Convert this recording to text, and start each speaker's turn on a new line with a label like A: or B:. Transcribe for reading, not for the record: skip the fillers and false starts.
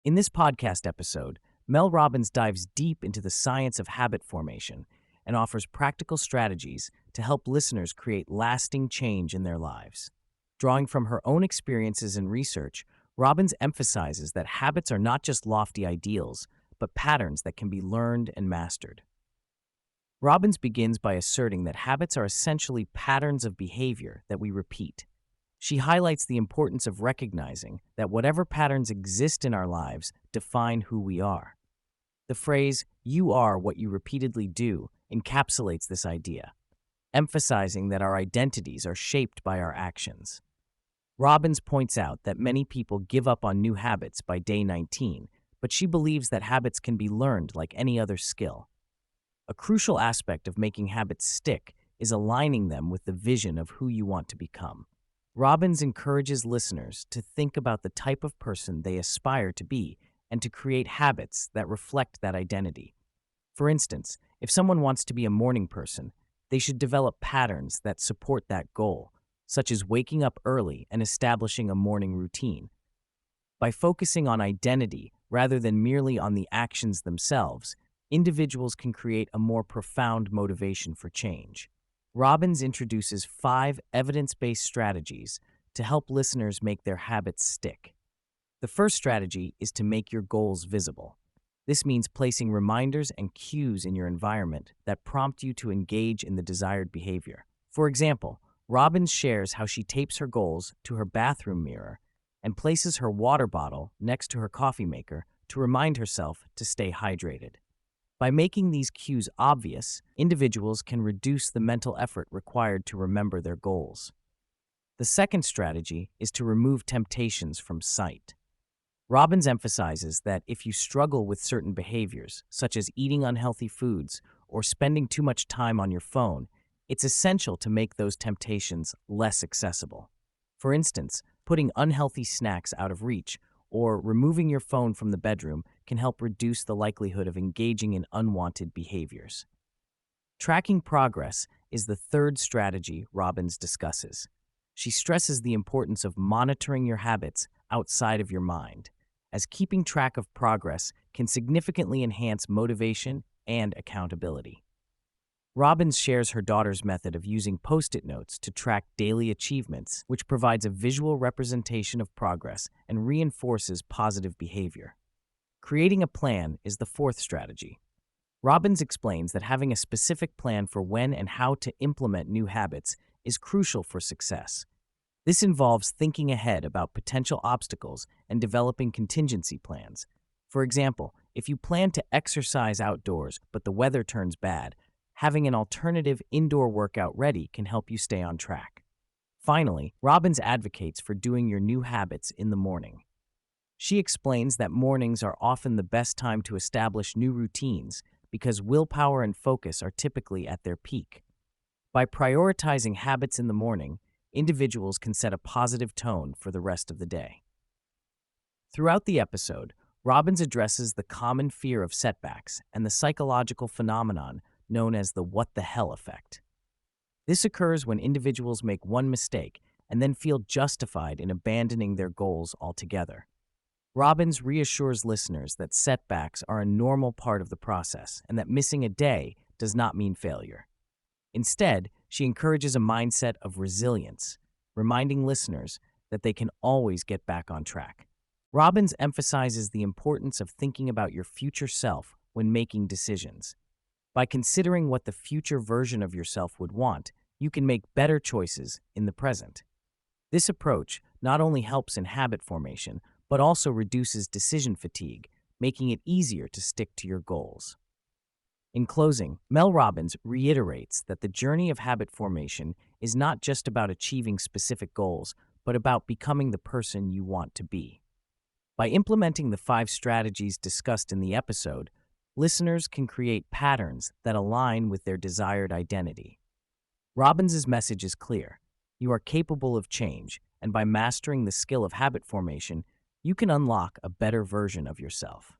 A: In this podcast episode, Mel Robbins dives deep into the science of habit formation and offers practical strategies to help listeners create lasting change in their lives. Drawing from her own experiences and research, Robbins emphasizes that habits are not just lofty ideals, but patterns that can be learned and mastered. Robbins begins by asserting that habits are essentially patterns of behavior that we repeat. She highlights the importance of recognizing that whatever patterns exist in our lives define who we are. The phrase, "you are what you repeatedly do," encapsulates this idea, emphasizing that our identities are shaped by our actions. Robbins points out that many people give up on new habits by day 19, but she believes that habits can be learned like any other skill. A crucial aspect of making habits stick is aligning them with the vision of who you want to become. Robbins encourages listeners to think about the type of person they aspire to be and to create habits that reflect that identity. For instance, if someone wants to be a morning person, they should develop patterns that support that goal, such as waking up early and establishing a morning routine. By focusing on identity rather than merely on the actions themselves, individuals can create a more profound motivation for change. Robbins introduces 5 evidence-based strategies to help listeners make their habits stick. The first strategy is to make your goals visible. This means placing reminders and cues in your environment that prompt you to engage in the desired behavior. For example, Robbins shares how she tapes her goals to her bathroom mirror and places her water bottle next to her coffee maker to remind herself to stay hydrated. By making these cues obvious, individuals can reduce the mental effort required to remember their goals. The second strategy is to remove temptations from sight. Robbins emphasizes that if you struggle with certain behaviors, such as eating unhealthy foods or spending too much time on your phone, it's essential to make those temptations less accessible. For instance, putting unhealthy snacks out of reach or removing your phone from the bedroom can help reduce the likelihood of engaging in unwanted behaviors. Tracking progress is the third strategy Robbins discusses. She stresses the importance of monitoring your habits outside of your mind, as keeping track of progress can significantly enhance motivation and accountability. Robbins shares her daughter's method of using Post-it notes to track daily achievements, which provides a visual representation of progress and reinforces positive behavior. Creating a plan is the fourth strategy. Robbins explains that having a specific plan for when and how to implement new habits is crucial for success. This involves thinking ahead about potential obstacles and developing contingency plans. For example, if you plan to exercise outdoors but the weather turns bad, having an alternative indoor workout ready can help you stay on track. Finally, Robbins advocates for doing your new habits in the morning. She explains that mornings are often the best time to establish new routines because willpower and focus are typically at their peak. By prioritizing habits in the morning, individuals can set a positive tone for the rest of the day. Throughout the episode, Robbins addresses the common fear of setbacks and the psychological phenomenon known as the "what the hell" effect. This occurs when individuals make one mistake and then feel justified in abandoning their goals altogether. Robbins reassures listeners that setbacks are a normal part of the process and that missing a day does not mean failure. Instead, she encourages a mindset of resilience, reminding listeners that they can always get back on track. Robbins emphasizes the importance of thinking about your future self when making decisions. By considering what the future version of yourself would want, you can make better choices in the present. This approach not only helps in habit formation, but also reduces decision fatigue, making it easier to stick to your goals. In closing, Mel Robbins reiterates that the journey of habit formation is not just about achieving specific goals, but about becoming the person you want to be. By implementing the 5 strategies discussed in the episode, listeners can create patterns that align with their desired identity. Robbins' message is clear. You are capable of change, and by mastering the skill of habit formation, you can unlock a better version of yourself.